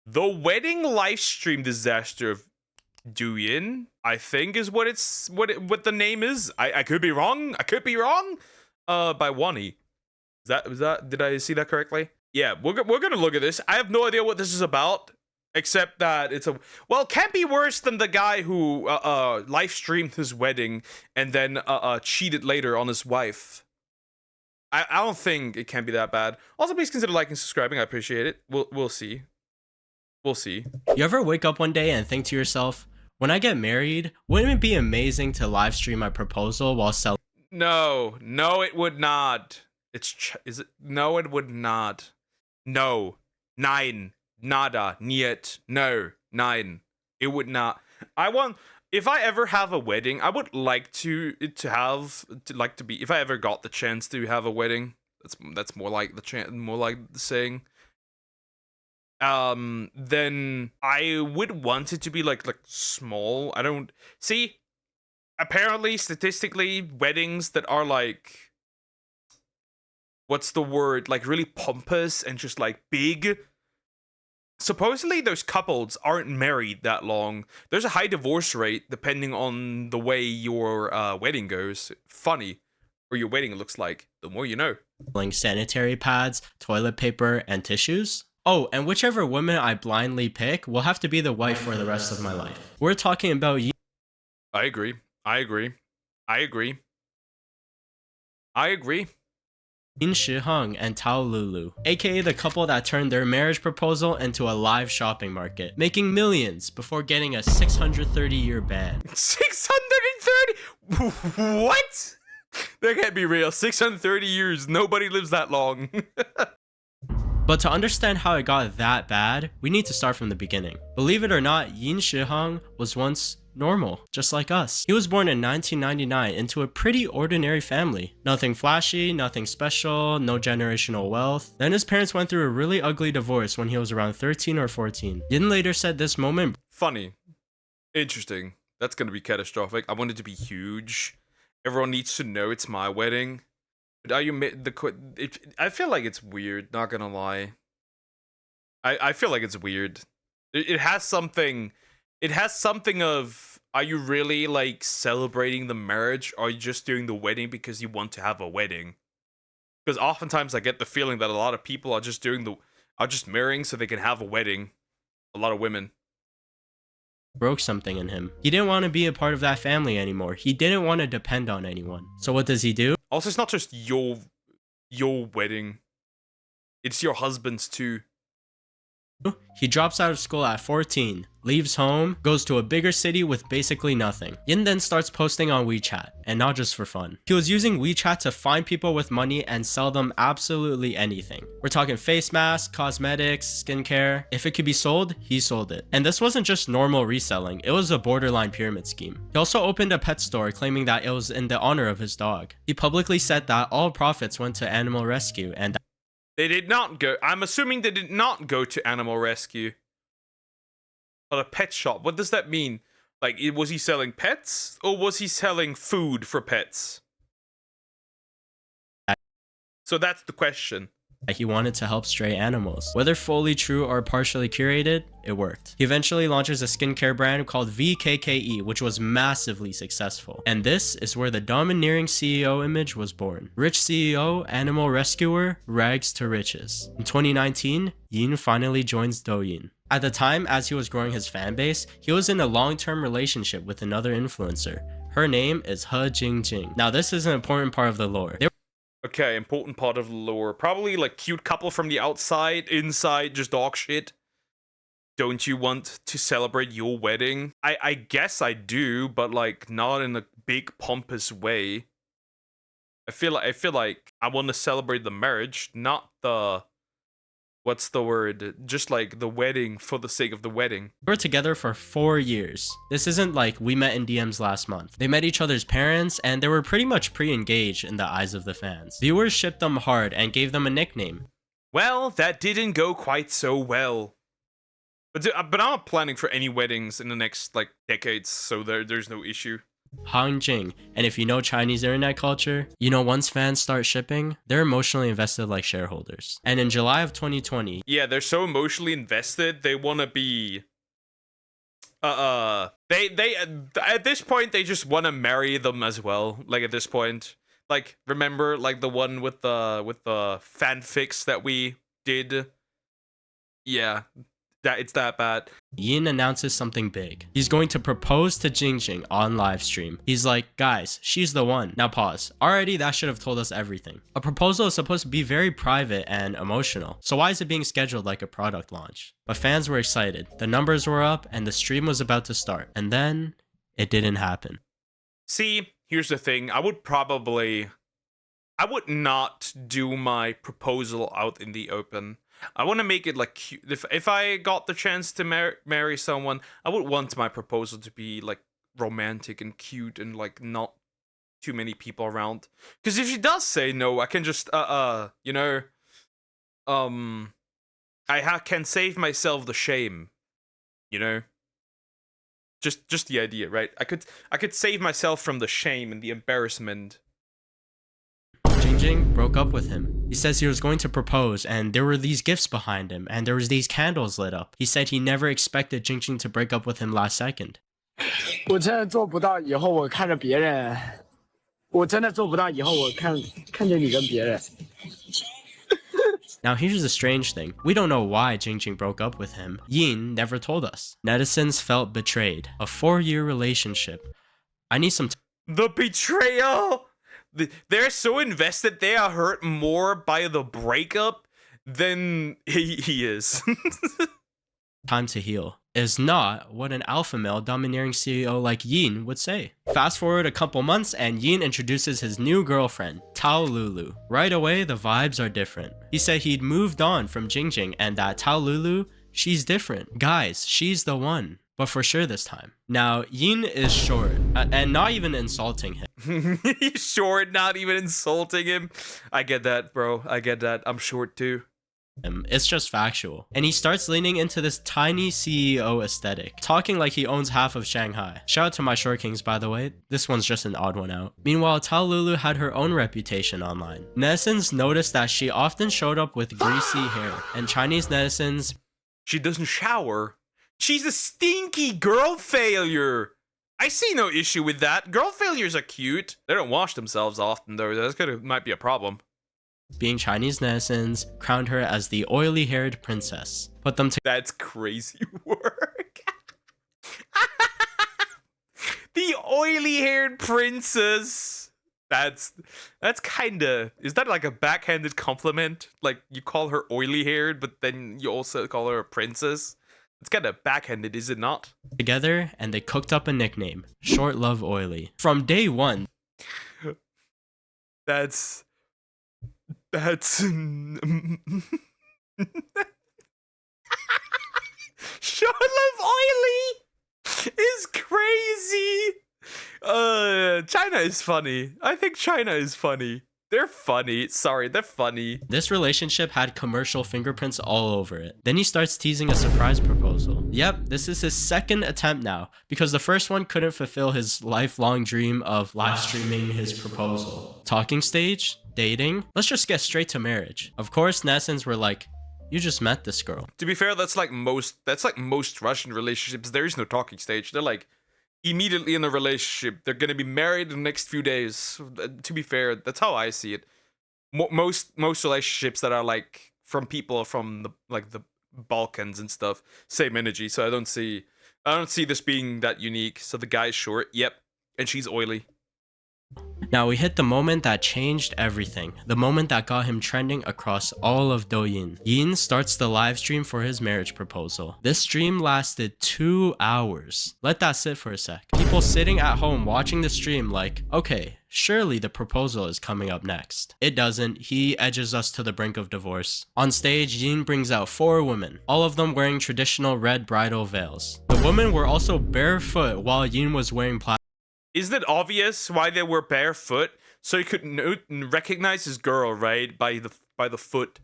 The wedding live stream disaster of Duyin, I think is what what the name is. I could be wrong. I could be wrong. By Wonny. Was that did I see that correctly? Yeah, we're gonna look at this. I have no idea what this is about, except that it's a it can't be worse than the guy who live streamed his wedding and then cheated later on his wife. I don't think it can be that bad. Also, please consider liking and subscribing. I appreciate it. We'll see. We'll see. You ever wake up one day and think to yourself, when I get married, wouldn't it be amazing to live stream my proposal while selling? No, it would not. Is it? No, it would not. No, nein, nada, niet, no, nein. It would not. If I ever have a wedding, I would like if I ever got the chance to have a wedding. That's more like the saying. Then I would want it to be like small. I don't see. Apparently, statistically, weddings that are like, what's the word? Like really pompous and just like big. Supposedly, those couples aren't married that long. There's a high divorce rate depending on the way your wedding goes. Funny, or your wedding looks like. The more you know. Sanitary pads, toilet paper, and tissues. Oh, and whichever woman I blindly pick will have to be the wife for the rest of my life. We're talking about you. I agree. Yin Shiheng and Tao Lulu, aka the couple that turned their marriage proposal into a live shopping market, making millions before getting a 630-year ban. 630? What? That can't be real. 630 years. Nobody lives that long. But to understand how it got that bad, we need to start from the beginning. Believe it or not, Yin Shiheng was once normal, just like us. He was born in 1999 into a pretty ordinary family. Nothing flashy, nothing special, no generational wealth. Then his parents went through a really ugly divorce when he was around 13 or 14. Yin later said this moment... Funny. Interesting. That's gonna be catastrophic. I want it to be huge. Everyone needs to know it's my wedding. But I feel like it's weird, not gonna lie. I feel like it's weird. It has something of, are you really like celebrating the marriage, or are you just doing the wedding because you want to have a wedding? Because oftentimes I get the feeling that a lot of people are just marrying so they can have a wedding. A lot of women. Broke something in him. He didn't want to be a part of that family anymore. He didn't want to depend on anyone. So what does he do? Also, it's not just your wedding. It's your husband's too. He drops out of school at 14, leaves home, goes to a bigger city with basically nothing. Yin then starts posting on WeChat, and not just for fun. He was using WeChat to find people with money and sell them absolutely anything. We're talking face masks, cosmetics, skincare. If it could be sold, he sold it. And this wasn't just normal reselling, it was a borderline pyramid scheme. He also opened a pet store claiming that it was in the honor of his dog. He publicly said that all profits went to animal rescue and they did not go. I'm assuming they did not go to animal rescue. But a pet shop. What does that mean? Like, was he selling pets, or was he selling food for pets? So that's the question. He wanted to help stray animals. Whether fully true or partially curated, it worked. He eventually launches a skincare brand called VKKE, which was massively successful. And this is where the domineering CEO image was born. Rich CEO, animal rescuer, rags to riches. In 2019, Yin finally joins Douyin. At the time, as he was growing his fan base, he was in a long-term relationship with another influencer. Her name is He Jingjing. Now this is an important part of the lore. Okay, important part of the lore. Probably like cute couple from the outside, inside just dog shit. Don't you want to celebrate your wedding? I guess I do, but like not in a big pompous way. I feel like I want to celebrate the marriage, not the, what's the word? Just like the wedding for the sake of the wedding. They were together for 4 years. This isn't like we met in DMs last month. They met each other's parents and they were pretty much pre-engaged in the eyes of the fans. Viewers shipped them hard and gave them a nickname. Well, that didn't go quite so well. But I'm not planning for any weddings in the next like decades, so there's no issue. Hangjing. And if you know Chinese internet culture, you know once fans start shipping, they're emotionally invested like shareholders. And in July of 2020, Yeah, they're so emotionally invested. They want to be. They at this point they just want to marry them as well. Like at this point, like remember like the one with the fanfics that we did. Yeah, that it's that bad. Yin announces something big. He's going to propose to Jingjing on livestream. He's like, guys, she's the one. Now pause. Already that should have told us everything. A proposal is supposed to be very private and emotional. So why is it being scheduled like a product launch? But fans were excited. The numbers were up and the stream was about to start. And then it didn't happen. See, here's the thing. I would not do my proposal out in the open. I want to make it like cute. If I got the chance to marry someone, I would want my proposal to be like romantic and cute and like not too many people around. Because if she does say no, I can just you know, can save myself the shame. You know, just the idea, right? I could save myself from the shame and the embarrassment. Jingjing broke up with him. He says he was going to propose and there were these gifts behind him and there was these candles lit up. He said he never expected Jingjing to break up with him last second. 我真的做不到，以后我看着别人，我真的做不到，以后我看着你跟别人。 Now here's the strange thing. We don't know why Jingjing broke up with him. Yin never told us. Netizens felt betrayed. A 4-year relationship. I need some The betrayal! They're so invested, they are hurt more by the breakup than he is. time to heal. Is not what an alpha male domineering CEO like Yin would say. Fast forward a couple months and Yin introduces his new girlfriend, Tao Lulu. Right away, the vibes are different. He said he'd moved on from Jingjing and that Tao Lulu, she's different. Guys, she's the one. But for sure this time. Now, Yin is short, and not even insulting him. He's short, not even insulting him. I get that, bro. I get that. I'm short too. It's just factual. And he starts leaning into this tiny CEO aesthetic, talking like he owns half of Shanghai. Shout out to my short kings, by the way. This one's just an odd one out. Meanwhile, Tao Lulu had her own reputation online. Netizens noticed that she often showed up with greasy hair, and Chinese netizens... She doesn't shower. She's a stinky girl failure. I see no issue with that. Girl failures are cute. They don't wash themselves often, though. Might be a problem. Being Chinese netizens, crowned her as the oily-haired princess. Put them to... That's crazy work. The oily-haired princess. That's kinda... Is that like a backhanded compliment? Like, you call her oily-haired, but then you also call her a princess? It's kind of backhanded, is it not? Together, and they cooked up a nickname, Short Love Oily. From day one. That's Short Love Oily is crazy. China is funny. I think China is funny. They're funny. Sorry, they're funny. This relationship had commercial fingerprints all over it. Then he starts teasing a surprise proposal. Yep, this is his second attempt now, because the first one couldn't fulfill his lifelong dream of live streaming his proposal. Talking stage? Dating? Let's just get straight to marriage. Of course, netizens were like, you just met this girl. To be fair, that's like most Russian relationships. There is no talking stage. They're like immediately in a relationship. They're gonna be married in the next few days. To be fair, that's how I see it. Most relationships that are like from people from the Balkans and stuff, same energy. So I don't see this being that unique. So the guy's short, yep, and she's oily. Now we hit the moment that changed everything, the moment that got him trending across all of Douyin. Yin starts the live stream for his marriage proposal. This stream lasted 2 hours. Let that sit for a sec. People sitting at home watching the stream like, okay, surely the proposal is coming up next. It doesn't. He edges us to the brink of divorce. On stage, Yin brings out 4 women, all of them wearing traditional red bridal veils. The women were also barefoot while Yin was wearing Isn't it obvious why they were barefoot? So you could recognize his girl, right? By the foot.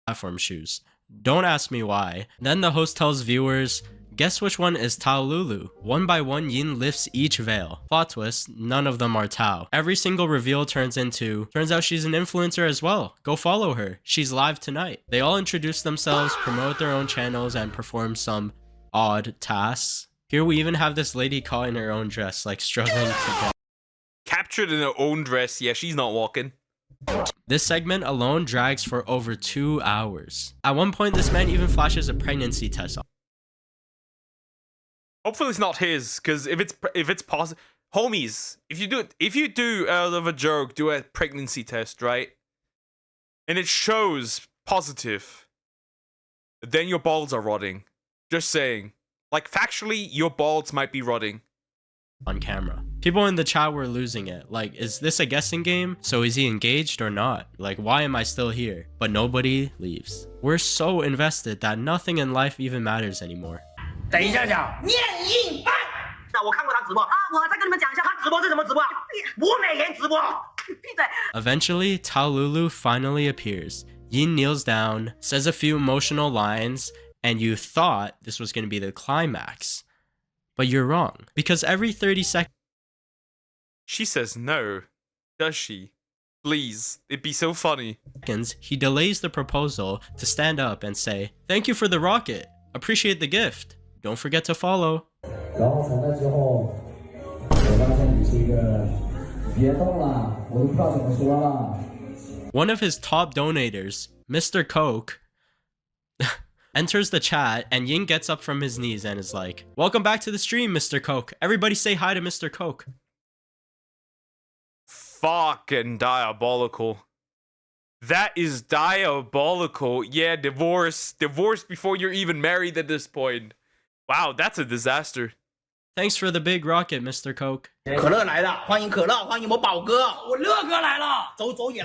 platform shoes. Don't ask me why. Then the host tells viewers, Guess which one is Tao Lulu? One by one, Yin lifts each veil. Plot twist, none of them are Tao. Every single reveal turns out she's an influencer as well. Go follow her. She's live tonight. They all introduce themselves, promote their own channels, and perform some odd tasks. Here we even have this lady caught in her own dress, like struggling to get Captured in her own dress. Yeah, she's not walking. This segment alone drags for over 2 hours. At one point, this man even flashes a pregnancy test. Hopefully it's not his, because if it's positive, homies, if you do out of a joke, do a pregnancy test, right? And it shows positive, then your balls are rotting. Just saying. Like, factually, your balls might be rotting. On camera. People in the chat were losing it. Like, is this a guessing game? So is he engaged or not? Like, why am I still here? But nobody leaves. We're so invested that nothing in life even matters anymore. 等一下讲念印班。我看过他直播啊，我再跟你们讲一下他直播是怎么直播。吴美颜直播。闭嘴。 Eventually, Tao Lulu finally appears. Yin kneels down, says a few emotional lines, and you thought this was going to be the climax. But you're wrong, because every 30 seconds, She says no, does she? Please, it'd be so funny. he delays the proposal to stand up and say, "Thank you for the rocket. Appreciate the gift. Don't forget to follow." 然后从那之后，我发现你是一个别动了，我都不知道怎么说了。 One of his top donators, Mr. Coke, enters the chat, and Yin gets up from his knees and is like, "Welcome back to the stream, Mr. Coke. Everybody say hi to Mr. Coke." Fucking diabolical. That is diabolical. Yeah, divorce. Divorce before you're even married at this point. Wow, that's a disaster. Thanks for the big rocket, Mr. Coke. 可乐来了，欢迎可乐，欢迎我宝哥，我乐哥来了，走也。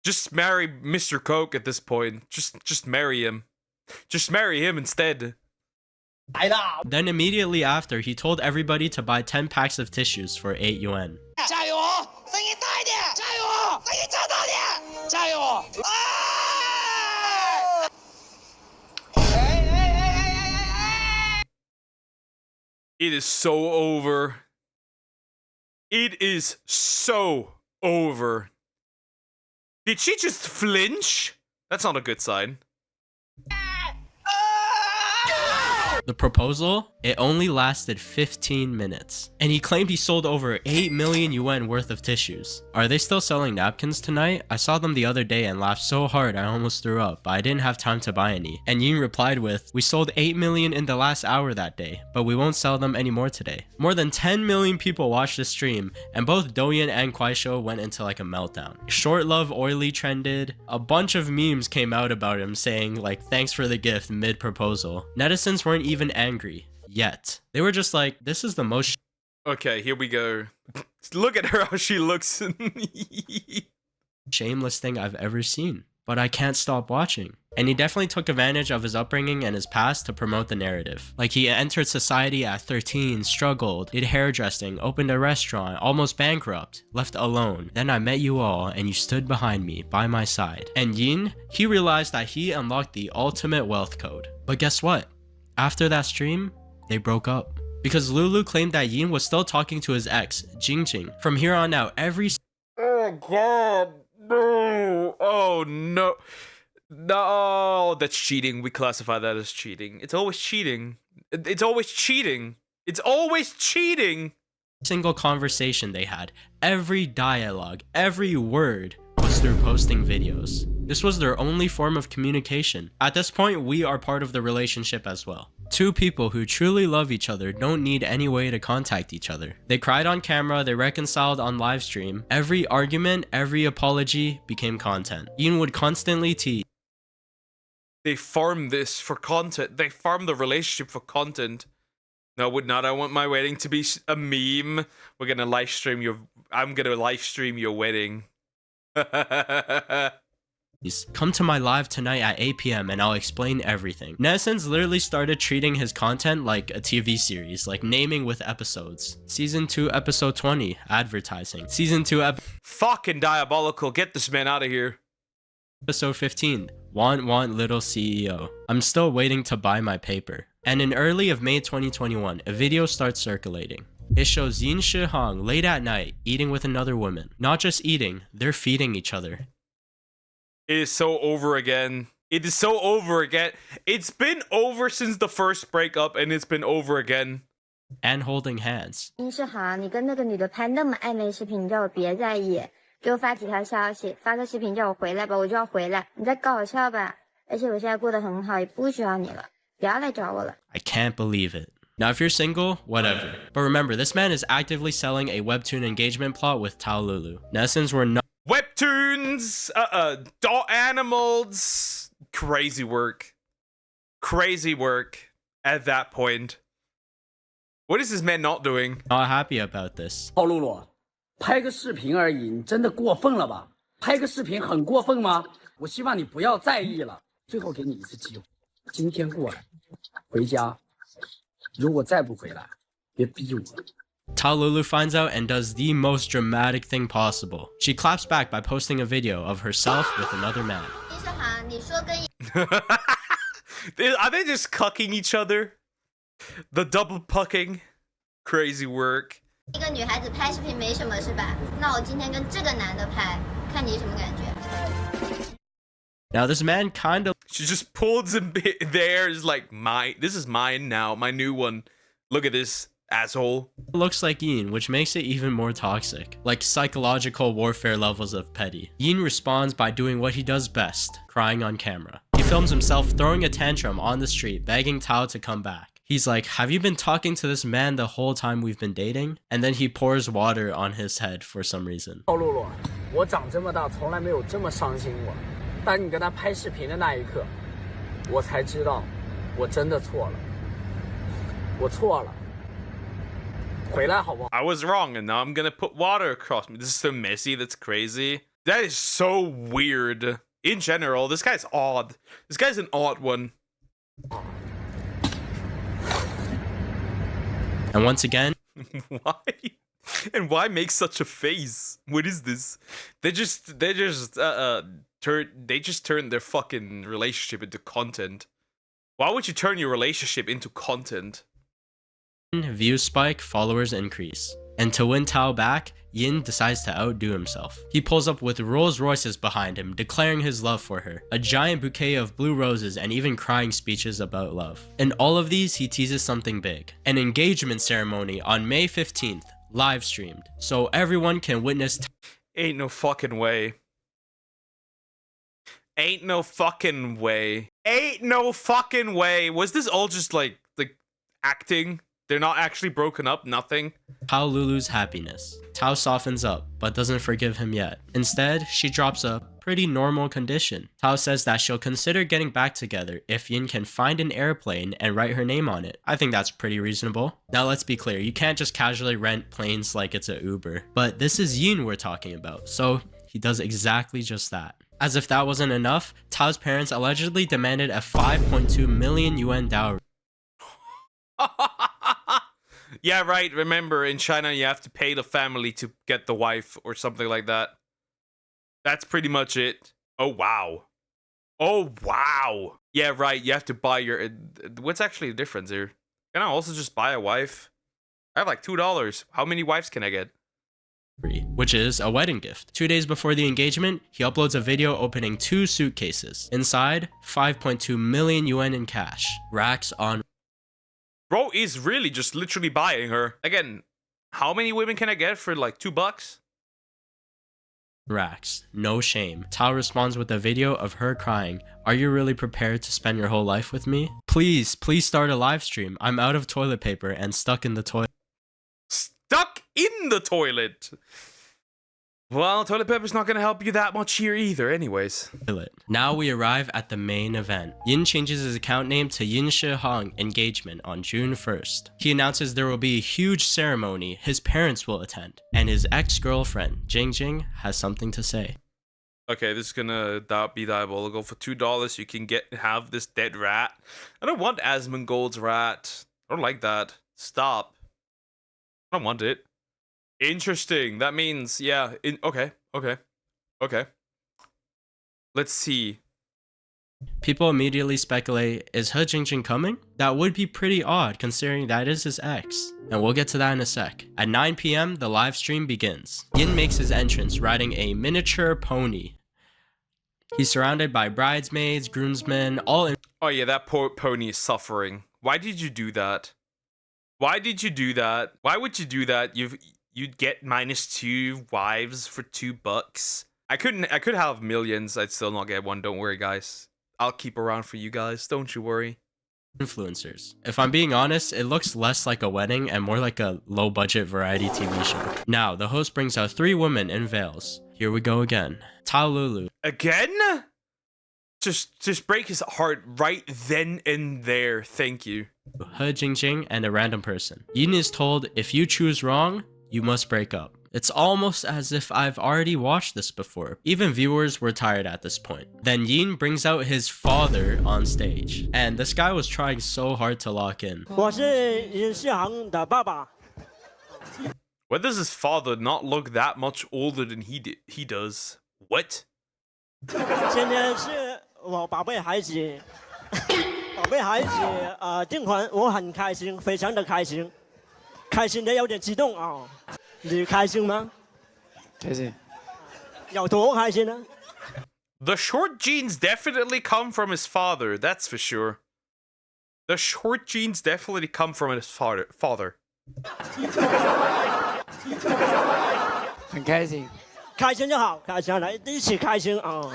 Just marry Mr. Coke at this point. Just marry him. Just marry him instead. 来了。 Then immediately after, he told everybody to buy 10 packs of tissues for 8 yuan. 加油，声音大一点，加油，声音唱大点，加油！啊！哎！ It is so over. It is so over. Did she just flinch? That's not a good sign. The proposal, it only lasted 15 minutes. And he claimed he sold over 8 million yuan worth of tissues. Are they still selling napkins tonight? I saw them the other day and laughed so hard I almost threw up, but I didn't have time to buy any. And Yin replied with, "We sold 8 million in the last hour that day, but we won't sell them anymore today." More than 10 million people watched the stream, and both Douyin and Kuaishou went into like a meltdown. Short Love Oily trended. A bunch of memes came out about him saying like, "Thanks for the gift" mid-proposal. Netizens weren't even angry yet. They were just like, "This is the most Okay, here we go. Look at her how she looks. shameless thing I've ever seen." But I can't stop watching. And he definitely took advantage of his upbringing and his past to promote the narrative. Like, he entered society at 13, struggled, did hairdressing, opened a restaurant, almost bankrupt, left alone. Then I met you all and you stood behind me, by my side. And Yin, he realized that he unlocked the ultimate wealth code. But guess what? After that stream, they broke up. Because Lulu claimed that Yin was still talking to his ex, Jingjing. From here on out, every Oh god, no. Oh no. No, that's cheating. We classify that as cheating. It's always cheating. It's always cheating. It's always cheating. single conversation they had, every dialogue, every word was through posting videos. This was their only form of communication. At this point, we are part of the relationship as well. Two people who truly love each other don't need any way to contact each other. They cried on camera, they reconciled on livestream. Every argument, every apology became content. Ian would constantly tease. They farm this for content. They farm the relationship for content. No, I would not. I want my wedding to be a meme. We're gonna live stream your. I'm gonna live stream your wedding. Come to my live tonight at 8 p.m. and I'll explain everything. Netizens literally started treating his content like a TV series, like naming with episodes. Season 2, episode 20, advertising. Season 2, Fucking diabolical. Get this man out of here. episode 15, want little CEO. I'm still waiting to buy my paper. And in early of May 2021, a video starts circulating. It shows Yin Shihang late at night eating with another woman. Not just eating, they're feeding each other. It is so over again. It is so over again. It's been over since the first breakup, and it's been over again. And holding hands. 殷世航，你跟那个女的拍那么暧昧视频，你叫我别在意，给我发几条消息，发个视频叫我回来吧，我就要回来，你在搞笑吧？而且我现在过得很好，也不需要你了，不要来找我了。 I can't believe it. Now, if you're single, whatever. But remember, this man is actively selling a webtoon engagement plot with Tao Lulu. Now, since we're not Webtoons, dot animals, crazy work at that point. What is this man not doing? happy about this. 套露露，拍个视频而已，你真的过分了吧？拍个视频很过分吗？我希望你不要在意了。最后给你一次机会，今天过来，回家。如果再不回来，别逼我。 Tao Lulu finds out and does the most dramatic thing possible. She claps back by posting a video of herself with another man. 殷世航，你说跟 Are they just cucking each other? The double pucking? Crazy work. 一个女孩子拍视频没什么是吧？那我今天跟这个男的拍，看你什么感觉？ Now, this man kind of She just pulls him there. Is like, this is mine now. My new one. Look at this asshole. looks like Yin, which makes it even more toxic. Like psychological warfare levels of petty. Yin responds by doing what he does best, crying on camera. He films himself throwing a tantrum on the street, begging Tao to come back. He's like, have you been talking to this man the whole time we've been dating? And then he pours water on his head for some reason. 套露露，我长这么大从来没有这么伤心过。当你跟他拍视频的那一刻，我才知道，我真的错了，我错了。回来好不好？ I was wrong, and now I'm gonna put water across me. This is so messy. That's crazy. That is so weird. In general, this guy's odd. This guy's an odd one. And once again, Why? And why make such a face? What is this? They just turn their fucking relationship into content. Why would you turn your relationship into content? views spike, followers increase. And to win Tao back, Yin decides to outdo himself. He pulls up with Rolls Royces behind him, declaring his love for her, a giant bouquet of blue roses, and even crying speeches about love. In all of these, he teases something big. An engagement ceremony on May 15th, live streamed, so everyone can witness. Ain't no fucking way. Ain't no fucking way. Ain't no fucking way. Was this all just like acting? They're not actually broken up, nothing. Tao Lulu's happiness. Tao softens up, but doesn't forgive him yet. Instead, she drops a pretty normal condition. Tao says that she'll consider getting back together if Yin can find an airplane and write her name on it. I think that's pretty reasonable. Now let's be clear, you can't just casually rent planes like it's an Uber. But this is Yin we're talking about, so he does exactly just that. As if that wasn't enough, Tao's parents allegedly demanded a 5.2 million yuan dowry. Yeah, right. Remember, in China, you have to pay the family to get the wife or something like that. That's pretty much it. Oh, wow. Oh, wow. Yeah, right. You have to buy your... What's actually the difference here? Can I also just buy a wife? I have like $2. How many wives can I get? Which is a wedding gift. 2 days before the engagement, he uploads a video opening 2 suitcases. Inside, 5.2 million yuan in cash. Racks on... Bro is really just literally buying her. Again, how many women can I get for like $2? racks. No shame. Tao responds with a video of her crying. Are you really prepared to spend your whole life with me? Please start a live stream. I'm out of toilet paper and stuck in the toilet. Stuck in the toilet. Well, toilet paper's not gonna help you that much here either, anyways. Now we arrive at the main event. Yin changes his account name to Yin Shihang Engagement on June 1st. He announces there will be a huge ceremony his parents will attend, and his ex-girlfriend, Jing, has something to say. Okay, this is gonna be diabolical. For $2, you can have this dead rat. I don't want Asmongold's rat. I don't like that. Stop. I don't want it. Interesting. That means, yeah. Okay. Let's see. People immediately speculate, is He Jingjing coming? That would be pretty odd considering that is his ex. And we'll get to that in a sec. At 9 p.m, the live stream begins. Yin makes his entrance riding a miniature pony. He's surrounded by bridesmaids, groomsmen, all in. Oh yeah, that poor pony is suffering. Why did you do that? Why did you do that? Why would you do that? You'd get -2 wives for $2. I could have millions. I'd still not get one. Don't worry, guys. I'll keep around for you guys. Don't you worry. Influencers. If I'm being honest, it looks less like a wedding and more like a low-budget variety TV show. Now, the host brings out 3 women in veils. Here we go again. Tao Lulu. Again? Just break his heart right then and there. Thank you. He Jingjing and a random person. Yin is told, if you choose wrong, you must break up. It's almost as if I've already watched this before. Even viewers were tired at this point. Then Yin brings out his father on stage. And this guy was trying so hard to lock in. Why does his father not look that much older than he does? What? 今天是我宝贝孩子，宝贝孩子，订婚，我很开心，非常的开心，开心的有点激动啊！你开心吗？开心。有多开心呢？ The short genes definitely come from his father, that's for sure. The short genes definitely come from his father. 很开心，开心就好，开心来一起开心啊！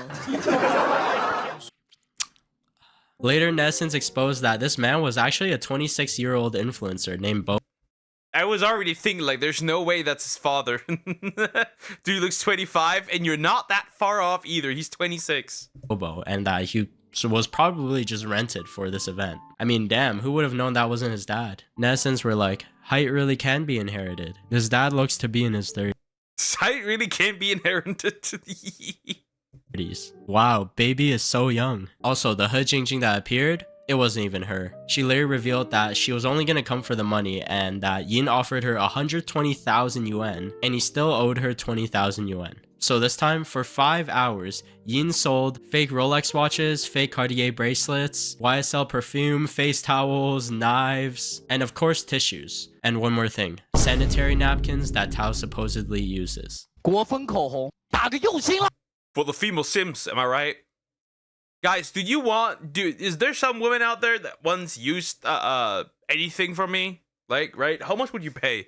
Later, netizens exposed that this man was actually a 26-year-old influencer named Bo. I was already thinking, like, there's no way that's his father. Dude looks 25, and you're not that far off either. He's 26. Bobo, and that he was probably just rented for this event. I mean, damn, who would have known that wasn't his dad? Netizens were like, height really can be inherited. His dad looks to be in his 30s. Height really can't be inherited. Wow, baby is so young. Also, the He Jingjing that appeared, it wasn't even her. She later revealed that she was only gonna come for the money and that Yin offered her 120,000 yuan and he still owed her 20,000 yuan. So this time, for 5 hours, Yin sold fake Rolex watches, fake Cartier bracelets, YSL perfume, face towels, knives, and of course tissues. And one more thing, sanitary napkins that Tao supposedly uses. 国风口红，打个用心啦。 For the female sims, am I right? Guys, is there some women out there that once used anything from me? Like, right? How much would you pay?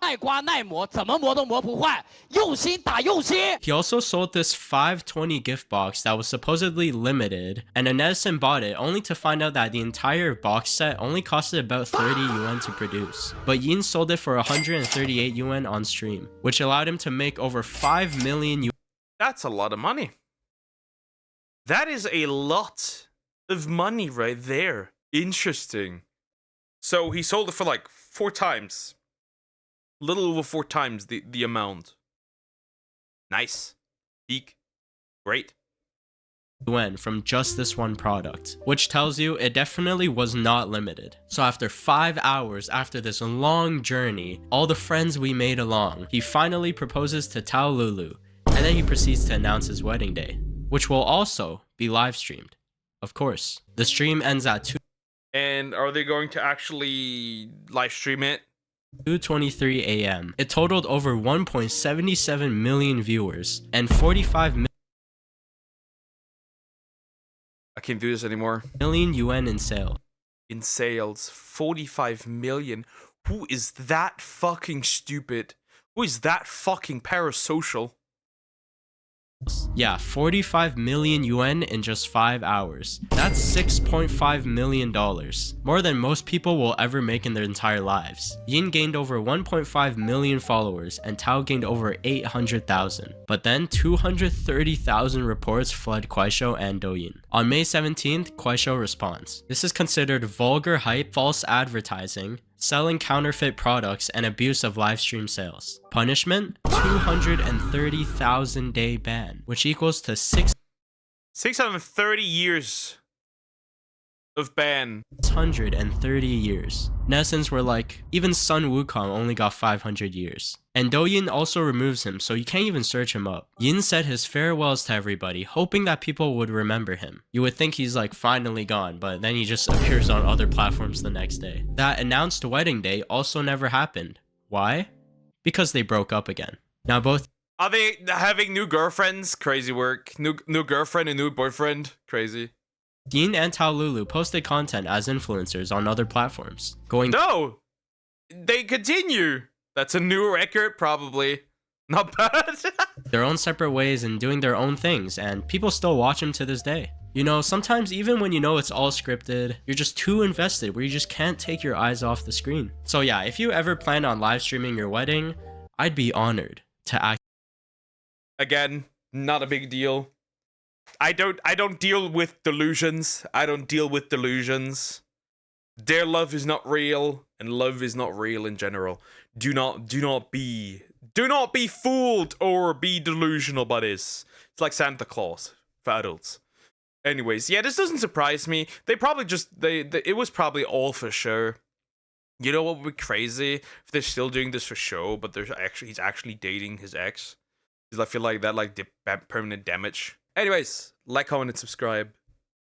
耐刮耐磨，怎么磨都磨不坏，用心打用心。 He also sold this 520 gift box that was supposedly limited, and a netizen bought it only to find out that the entire box set only costed about 30 yuan to produce. But Yin sold it for 138 yuan on stream, which allowed him to make over 5 million yuan. That's a lot of money. That is a lot of money right there. Interesting. So he sold it for like 4 times. Little over 4 times the amount. Nice. Peak. Great. Yuan from just this one product, which tells you it definitely was not limited. So after 5 hours after this long journey, all the friends we made along, he finally proposes to Tao Lulu, and then he proceeds to announce his wedding day, which will also be live streamed. Of course, the stream ends at 2. And are they going to actually live stream it? 2:23 a.m. It totaled over 1.77 million viewers and 45 I can't do this anymore. million yuan in sales. In sales, 45 million. Who is that fucking stupid? Who is that fucking parasocial? Yeah, 45 million yuan in just 5 hours. That's $6.5 million. More than most people will ever make in their entire lives. Yin gained over 1.5 million followers and Tao gained over 800,000. But then 230,000 reports flood Kuaishou and Douyin. On May 17th, Kuaishou responds. This is considered vulgar hype, false advertising, selling counterfeit products, and abuse of live stream sales. Punishment? 230,000 day ban, which equals to 630 years of ban. 630 years. Netizens were like, even Sun Wukong only got 500 years. And Douyin also removes him, so you can't even search him up. Yin said his farewells to everybody, hoping that people would remember him. You would think he's like finally gone, but then he just appears on other platforms the next day. That announced wedding day also never happened. Why? Because they broke up again. Now both Are they having new girlfriends? Crazy work. New girlfriend and new boyfriend? Crazy. Yin and Tao Lulu posted content as influencers on other platforms, going No! They continue! That's a new record, probably. Not bad. their own separate ways and doing their own things, and people still watch them to this day. You know, sometimes even when you know it's all scripted, you're just too invested where you just can't take your eyes off the screen. So yeah, if you ever plan on live streaming your wedding, I'd be honored to act. Again, not a big deal. I don't deal with delusions. I don't deal with delusions. Their love is not real, and love is not real in general. Do not be fooled or be delusional by this. It's like Santa Claus for adults. Anyways, yeah, this doesn't surprise me. They probably just it was probably all for show. You know what would be crazy if they're still doing this for show, but he's actually dating his ex. Because I feel like that did permanent damage. Anyways, like, comment, and subscribe.